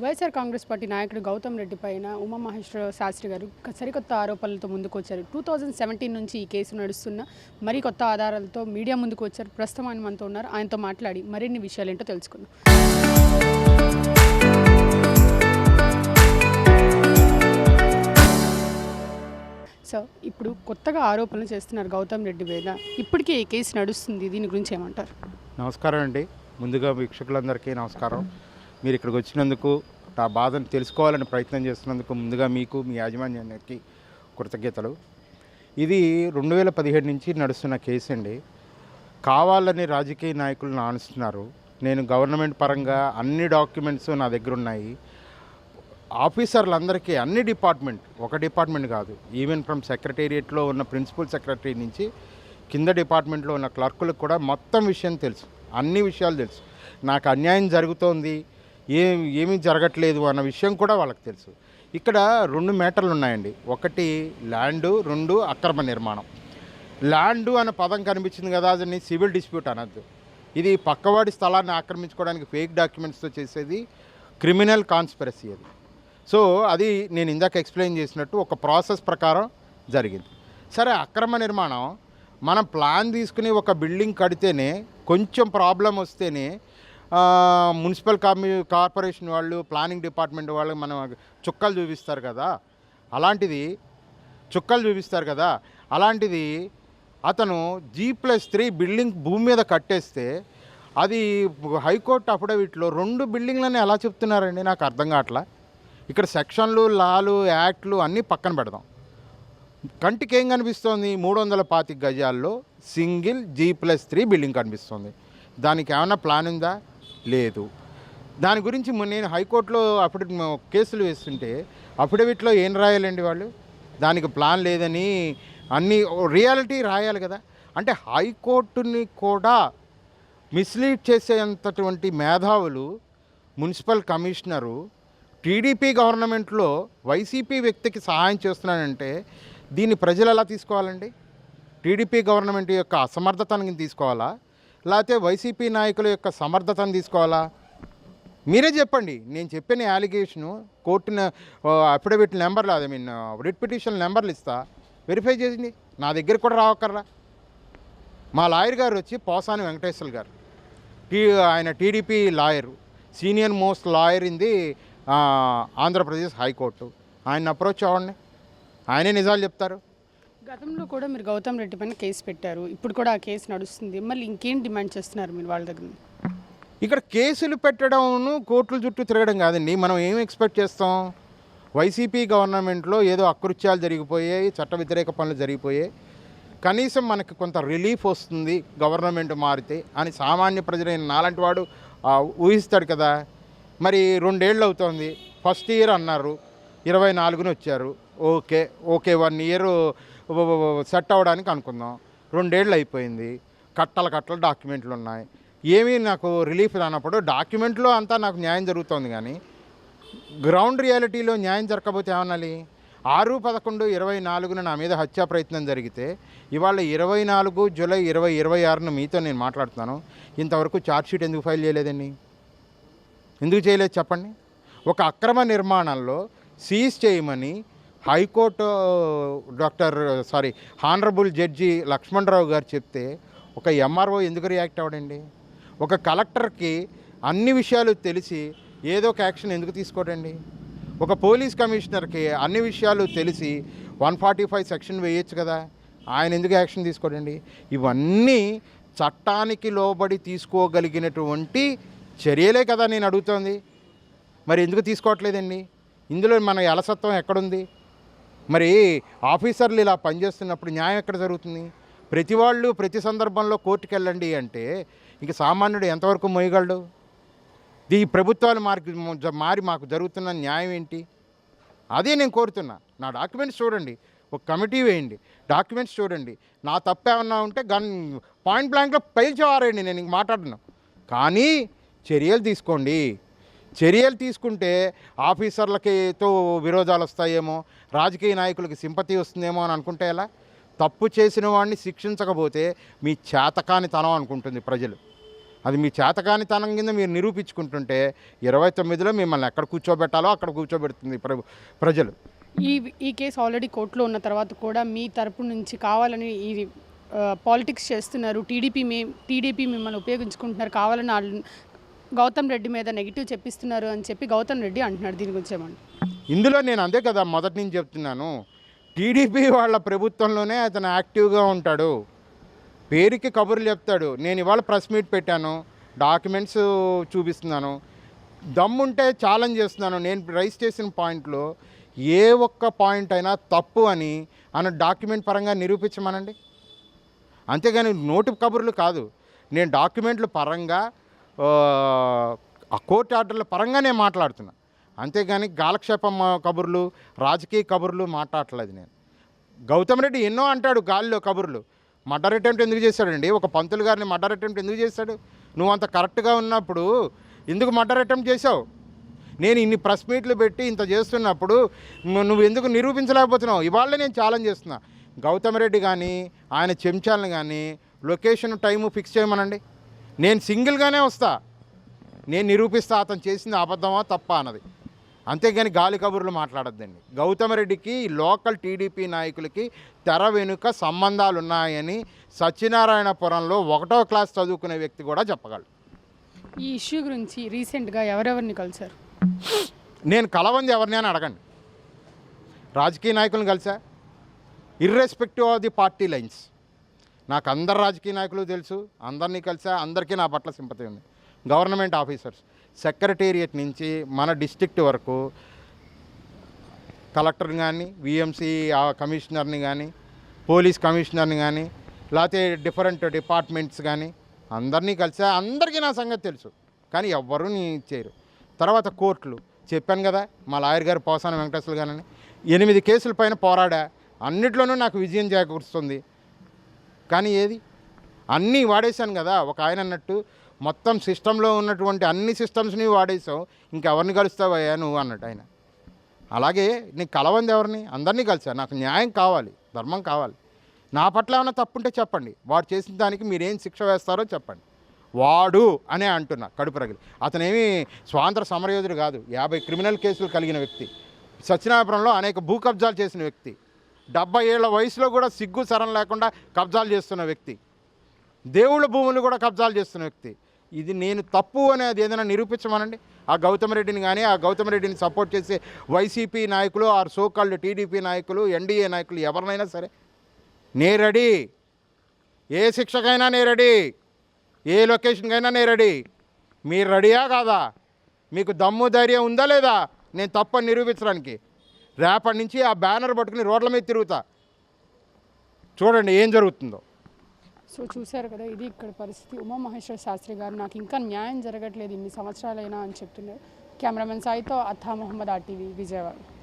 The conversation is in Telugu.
వైఎస్ఆర్ కాంగ్రెస్ పార్టీ నాయకుడు గౌతమ్ రెడ్డి పైన ఉమామహేశ్వర శాస్త్రి గారు సరికొత్త ఆరోపణలతో ముందుకు వచ్చారు. 2017 నుంచి ఈ కేసు నడుస్తున్న మరి కొత్త ఆధారాలతో మీడియా ముందుకు వచ్చారు. ప్రస్తుతం ఆయన మనతో ఉన్నారు. ఆయనతో మాట్లాడి మరిన్ని విషయాలు ఏంటో తెలుసుకుందాం. సో ఇప్పుడు కొత్తగా ఆరోపణలు చేస్తున్నారు గౌతమ్ రెడ్డి మీద. ఇప్పటికే ఈ కేసు నడుస్తుంది. దీని గురించి ఏమంటారు? నమస్కారం అండి. ముందుగా వీక్షకులందరికీ నమస్కారం. మీరు ఇక్కడికి వచ్చినందుకు, నా బాధను తెలుసుకోవాలని ప్రయత్నం చేస్తున్నందుకు ముందుగా మీకు, మీ యాజమాన్యానికి కృతజ్ఞతలు. ఇది 2017 నుంచి నడుస్తున్న కేసు అండి. కావాలని రాజకీయ నాయకులను ఆనిస్తున్నారు. నేను గవర్నమెంట్ పరంగా అన్ని డాక్యుమెంట్స్ నా దగ్గర ఉన్నాయి. ఆఫీసర్లందరికీ అన్ని డిపార్ట్మెంట్, ఒక డిపార్ట్మెంట్ కాదు, ఈవెన్ ఫ్రమ్ సెక్రటేరియట్లో ఉన్న ప్రిన్సిపల్ సెక్రటరీ నుంచి కింద డిపార్ట్మెంట్లో ఉన్న క్లర్కులకు కూడా మొత్తం విషయం తెలుసు, అన్ని విషయాలు తెలుసు. నాకు అన్యాయం జరుగుతోంది, ఏమీ జరగట్లేదు అన్న విషయం కూడా వాళ్ళకి తెలుసు. ఇక్కడ 2 మ్యాటర్లు ఉన్నాయండి. ఒకటి ల్యాండు, 2 అక్రమ నిర్మాణం. ల్యాండు అనే పదం కనిపించింది కదా, అది సివిల్ డిస్ప్యూట్ అనద్దు. ఇది పక్కవాడి స్థలాన్ని ఆక్రమించుకోవడానికి ఫేక్ డాక్యుమెంట్స్తో చేసేది క్రిమినల్ కాన్స్పిరసీ. అది సో అది నేను ఇందాక ఎక్స్ప్లెయిన్ చేసినట్టు ఒక ప్రాసెస్ ప్రకారం జరిగింది. సరే, అక్రమ నిర్మాణం మనం ప్లాన్ తీసుకుని ఒక బిల్డింగ్ కడితేనే, కొంచెం ప్రాబ్లం వస్తేనే మున్సిపల్ కార్పొరేషన్ వాళ్ళు, ప్లానింగ్ డిపార్ట్మెంట్ వాళ్ళు మనం చుక్కలు చూపిస్తారు కదా, అలాంటిది అతను G+3 బిల్డింగ్ భూమి మీద కట్టేస్తే అది హైకోర్టు అఫిడవిట్లో 2 బిల్డింగ్లని ఎలా చెప్తున్నారండి? నాకు అర్థం కావట్లా. ఇక్కడ సెక్షన్లు, లాలు, యాక్ట్లు అన్నీ పక్కన పెడదాం. కంటికి ఏం కనిపిస్తోంది? 325 గజాల్లో సింగిల్ G+3 బిల్డింగ్ కనిపిస్తుంది. దానికి ఏమైనా ప్లాన్ ఉందా? లేదు. దాని గురించి నేను హైకోర్టులో కేసులు వేస్తుంటే అఫిడవిట్లో ఏం రాయాలండి వాళ్ళు? దానికి ప్లాన్ లేదని అన్ని రియాలిటీ రాయాలి కదా. అంటే హైకోర్టుని కూడా మిస్లీడ్ చేసేంతటువంటి మేధావులు మున్సిపల్ కమిషనరు టీడీపీ గవర్నమెంట్లో వైసీపీ వ్యక్తికి సహాయం చేస్తున్నాడంటే దీన్ని ప్రజలు ఎలా తీసుకోవాలండి? టీడీపీ గవర్నమెంట్ యొక్క అసమర్థతని తీసుకోవాలా, లేకపోతే వైసీపీ నాయకుల యొక్క సమర్థతను తీసుకోవాలా? మీరే చెప్పండి. నేను చెప్పిన అలిగేషను కోర్టున అఫిడవిట్ నెంబర్లు, రిట్ పిటిషన్ నెంబర్లు ఇస్తా, వెరిఫై చేసింది. నా దగ్గర కూడా రావక్కర్లా. మా లాయర్ గారు వచ్చి పోసాని వెంకటేశ్వర గారు, ఆయన TDP lawyer, senior most lawyer in the Andhra Pradesh high court. ఆయన అప్రోచ్ అవ్వండి, ఆయనే నిజాలు చెప్తారు. గతంలో కూడా మీరు గౌతమ్ రెడ్డి పైన కేసు పెట్టారు. ఇప్పుడు కూడా ఆ కేసు నడుస్తుంది. మళ్ళీ ఇంకేం డిమాండ్ చేస్తున్నారు మీరు వాళ్ళ దగ్గర? ఇక్కడ కేసులు పెట్టడం, కోర్టుల చుట్టూ తిరగడం కాదండి. మనం ఏం ఎక్స్పెక్ట్ చేస్తాం? వైసీపీ గవర్నమెంట్లో ఏదో అకృత్యాలు జరిగిపోయాయి, చట్ట వ్యతిరేక పనులు జరిగిపోయాయి, కనీసం మనకి కొంత రిలీఫ్ వస్తుంది గవర్నమెంట్ మారితే అని సామాన్య ప్రజలైన నాలాంటి వాడు ఊహిస్తాడు కదా. మరి 2 ఏళ్ళు అవుతోంది. ఫస్ట్ ఇయర్ అన్నారు, 24న వచ్చారు. ఓకే 1 ఇయర్ సెట్ అవ్వడానికి అనుకుందాం. 2 ఏళ్ళు అయిపోయింది. కట్టల డాక్యుమెంట్లు ఉన్నాయి. ఏమీ నాకు రిలీఫ్ రానప్పుడు డాక్యుమెంట్లో అంతా నాకు న్యాయం జరుగుతోంది, కానీ గ్రౌండ్ రియాలిటీలో న్యాయం జరగకపోతే ఏమనాలి? 6/11/24న నా మీద హత్యా ప్రయత్నం జరిగితే ఇవాళ 24 జూలై 2026న మీతో నేను మాట్లాడుతున్నాను. ఇంతవరకు ఛార్జ్షీట్ ఎందుకు ఫైల్ చేయలేదండి? ఎందుకు చేయలేదు చెప్పండి? ఒక అక్రమ నిర్మాణంలో సీజ్ చేయమని హైకోర్టు హానరబుల్ జడ్జి లక్ష్మణరావు గారు చెప్తే ఒక ఎంఆర్ఓ ఎందుకు రియాక్ట్ అవ్వడండి? ఒక కలెక్టర్కి అన్ని విషయాలు తెలిసి ఏదో ఒక యాక్షన్ ఎందుకు తీసుకోడండి? ఒక పోలీస్ కమిషనర్కి అన్ని విషయాలు తెలిసి 145 సెక్షన్ వేయచ్చు కదా, ఆయన ఎందుకు యాక్షన్ తీసుకోడండి? ఇవన్నీ చట్టానికి లోబడి తీసుకోగలిగినటువంటి చర్యలే కదా నేను అడుగుతోంది. మరి ఎందుకు తీసుకోవట్లేదండి? ఇందులో మన అలసత్వం ఎక్కడుంది? మరి ఆఫీసర్లు ఇలా పనిచేస్తున్నప్పుడు న్యాయం ఎక్కడ జరుగుతుంది? ప్రతి వాళ్ళు ప్రతి సందర్భంలో కోర్టుకు వెళ్ళండి అంటే ఇంక సామాన్యుడు ఎంతవరకు మోయగలడు? ఈ ప్రభుత్వాలు మారి మాకు జరుగుతున్న న్యాయం ఏంటి? అదే నేను కోరుతున్నా. నా డాక్యుమెంట్స్ చూడండి, ఒక కమిటీ వేయండి, డాక్యుమెంట్స్ చూడండి. నా తప్పు ఏమన్నా ఉంటే పాయింట్ బ్లాంక్లో పైల్చేవారండి, నేను ఇంక మాట్లాడుతున్నాను. కానీ చర్యలు తీసుకోండి. చర్యలు తీసుకుంటే ఆఫీసర్లకితో విరోధాలు వస్తాయేమో, రాజకీయ నాయకులకి సింపతి వస్తుందేమో అని అనుకుంటే ఎలా? తప్పు చేసిన వాడిని శిక్షించకపోతే మీ చేతకానితనం అనుకుంటుంది ప్రజలు. అది మీ చేతకానితనం కింద మీరు నిరూపించుకుంటుంటే 29లో మిమ్మల్ని ఎక్కడ కూర్చోబెట్టాలో అక్కడ కూర్చోబెడుతుంది ప్రజలు. ఈ ఈ కేసు ఆల్రెడీ కోర్టులో ఉన్న తర్వాత కూడా మీ తరపు నుంచి కావాలని ఈ పాలిటిక్స్ చేస్తున్నారు, టీడీపీ మిమ్మల్ని ఉపయోగించుకుంటున్నారు, కావాలని గౌతమ్ రెడ్డి మీద నెగిటివ్ చెప్పిస్తున్నారు అని చెప్పి గౌతమ్ రెడ్డి అంటున్నాడు. దీని గురించి ఏమండి? ఇందులో నేను అంతే కదా మొదటి నుంచి చెప్తున్నాను, టీడీపీ వాళ్ళ ప్రభుత్వంలోనే అతను యాక్టివ్గా ఉంటాడు, పేరుకి కబుర్లు చెప్తాడు. నేను ఇవాళ ప్రెస్ మీట్ పెట్టాను, డాక్యుమెంట్స్ చూపిస్తున్నాను, దమ్ముంటే ఛాలెంజ్ చేస్తున్నాను. నేను రైస్ చేసిన పాయింట్లో ఏ ఒక్క పాయింట్ అయినా తప్పు అని డాక్యుమెంట్ పరంగా నిరూపించమనండి. అంతేగాని నోటి కబుర్లు కాదు, నేను డాక్యుమెంట్ల పరంగా ఆ కోర్టు ఆర్డర్ల పరంగా నేను మాట్లాడుతున్నా. అంతేగాని కాలక్షేపం కబుర్లు, రాజకీయ కబుర్లు మాట్లాడలేదు నేను. గౌతమ్ రెడ్డి ఎన్నో అంటాడు గాలిలో కబుర్లు. మర్డర్ అటెంప్ట్ ఎందుకు చేశాడండి? ఒక పంతులు గారిని మర్డర్ అటెంప్ట్ ఎందుకు చేశాడు? నువ్వు అంత కరెక్ట్గా ఉన్నప్పుడు ఎందుకు మర్డర్ అటెంప్ట్ చేసావు? నేను ఇన్ని ప్రెస్ మీట్లు పెట్టి ఇంత చేస్తున్నప్పుడు నువ్వు ఎందుకు నిరూపించలేకపోతున్నావు? ఇవాళ నేను ఛాలెంజ్ చేస్తున్నా, గౌతమ్ రెడ్డి కానీ ఆయన చెంచాలను కానీ లొకేషన్ టైము ఫిక్స్ చేయమనండి. నేను సింగిల్గానే వస్తా, నేను నిరూపిస్తా అతను చేసింది అబద్ధమా తప్ప అన్నది. అంతేగాని గాలి కబుర్లు మాట్లాడద్దండి. గౌతమ్ రెడ్డికి లోకల్ టీడీపీ నాయకులకి తెర వెనుక సంబంధాలు ఉన్నాయని సత్యనారాయణపురంలో 1వ క్లాస్ చదువుకునే వ్యక్తి కూడా చెప్పగలడు. ఈ ఇష్యూ గురించి రీసెంట్గా ఎవరెవరిని కలిశారు? నేను కలవంది ఎవరిని అని అడగండి. రాజకీయ నాయకులను కలిసా, irrespective of the party lines. నాకు అందరు రాజకీయ నాయకులు తెలుసు, అందరినీ కలిసా, అందరికీ నా పట్ల సింపతి ఉంది. గవర్నమెంట్ ఆఫీసర్స్, సెక్రటేరియట్ నుంచి మన డిస్ట్రిక్ట్ వరకు కలెక్టర్ని కానీ, విఎంసీ కమిషనర్ని కానీ, పోలీస్ కమిషనర్ని కానీ, లేకపోతే డిఫరెంట్ డిపార్ట్మెంట్స్ కానీ అందరినీ కలిసా, అందరికీ నా సంగతి తెలుసు. కానీ ఎవ్వరూ చేయరు. తర్వాత కోర్టులు చెప్పాను కదా, మా లాయర్ గారు పోసాన వెంకటేశ్వర గారని 8 కేసుల పైన పోరాడా, అన్నిట్లోనూ నాకు విజయం చేకూరుస్తుంది. కానీ ఏది అన్నీ వాడేశాను కదా. ఒక ఆయన అన్నట్టు మొత్తం సిస్టంలో ఉన్నటువంటి అన్ని సిస్టమ్స్ని వాడేసావు, ఇంకెవరిని కలుస్తావయ్యా నువ్వు అన్నట్టు ఆయన. అలాగే నీకు కలవంది ఎవరిని? అందరినీ కలిసా. నాకు న్యాయం కావాలి, ధర్మం కావాలి. నా పట్ల ఏమైనా తప్పుంటే చెప్పండి, వాడు చేసిన దానికి మీరేం శిక్ష వేస్తారో చెప్పండి. వాడు అనే అంటున్నా కడుపు రగిలి. అతనేమి స్వాతంత్ర సమరయోధుడు కాదు, 50 క్రిమినల్ కేసులు కలిగిన వ్యక్తి, సత్యనారాయణపురంలో అనేక భూ కబ్జాలు చేసిన వ్యక్తి, 70 ఏళ్ల వయసులో కూడా సిగ్గు సరం లేకుండా కబ్జాలు చేస్తున్న వ్యక్తి, దేవుళ్ళ భూములు కూడా కబ్జాలు చేస్తున్న వ్యక్తి. ఇది నేను తప్పు అనేది ఏదైనా నిరూపించమనండి. ఆ గౌతమ్ రెడ్డిని కానీ, ఆ గౌతమ్ రెడ్డిని సపోర్ట్ చేసే వైసీపీ నాయకులు, ఆర్ సోకాల్డ్ టీడీపీ నాయకులు, ఎన్డీఏ నాయకులు ఎవరినైనా సరే నే రెడీ. ఏ శిక్షకైనా నే రెడీ, ఏ లొకేషన్కైనా నే రెడీ. మీరు రెడీయా కాదా? మీకు దమ్ము ధైర్యం ఉందా లేదా నేను తప్పని నిరూపించడానికి? రేపటి నుంచి ఆ బ్యానర్ పట్టుకుని రోడ్ల మీద తిరుగుతా, చూడండి ఏం జరుగుతుందో. సో చూశారు కదా, ఇది ఇక్కడ పరిస్థితి. ఉమామహేశ్వర శాస్త్రి గారు నాకు ఇంకా న్యాయం జరగట్లేదు ఇన్ని సంవత్సరాలైనా అని చెప్తున్నారు. కెమెరామెన్ సాయితో అత్తా మొహమ్మద్, RTV, విజయవాడ.